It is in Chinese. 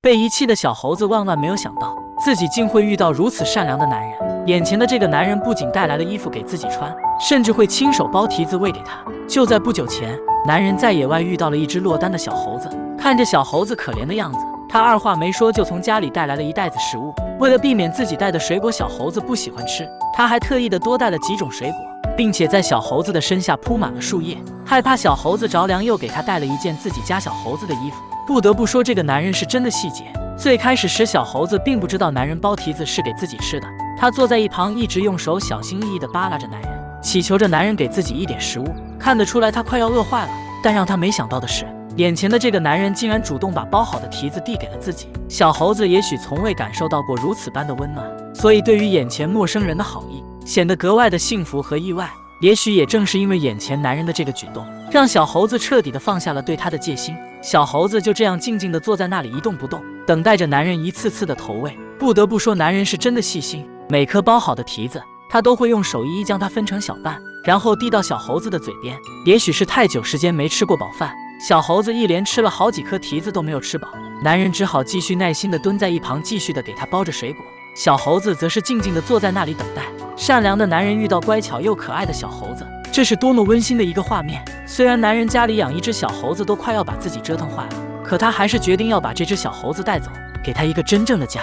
被遗弃的小猴子万万没有想到，自己竟会遇到如此善良的男人。眼前的这个男人不仅带来了衣服给自己穿，甚至会亲手剥蹄子喂给他。就在不久前，男人在野外遇到了一只落单的小猴子，看着小猴子可怜的样子，他二话没说就从家里带来了一袋子食物。为了避免自己带的水果小猴子不喜欢吃，他还特意的多带了几种水果，并且在小猴子的身下铺满了树叶，害怕小猴子着凉，又给他带了一件自己家小猴子的衣服。不得不说，这个男人是真的细节。最开始时，小猴子并不知道男人剥蹄子是给自己吃的，他坐在一旁，一直用手小心翼翼地扒拉着男人，祈求着男人给自己一点食物。看得出来他快要饿坏了，但让他没想到的是，眼前的这个男人竟然主动把剥好的蹄子递给了自己。小猴子也许从未感受到过如此般的温暖，所以对于眼前陌生人的好意显得格外的幸福和意外。也许也正是因为眼前男人的这个举动，让小猴子彻底的放下了对他的戒心。小猴子就这样静静地坐在那里一动不动，等待着男人一次次的投喂。不得不说，男人是真的细心，每颗剥好的蹄子他都会用手一一将它分成小瓣，然后递到小猴子的嘴边。也许是太久时间没吃过饱饭，小猴子一连吃了好几颗蹄子都没有吃饱，男人只好继续耐心地蹲在一旁，继续地给他剥着水果。小猴子则是静静地坐在那里等待。善良的男人遇到乖巧又可爱的小猴子，这是多么温馨的一个画面。虽然男人家里养一只小猴子都快要把自己折腾坏了，可他还是决定要把这只小猴子带走，给他一个真正的家。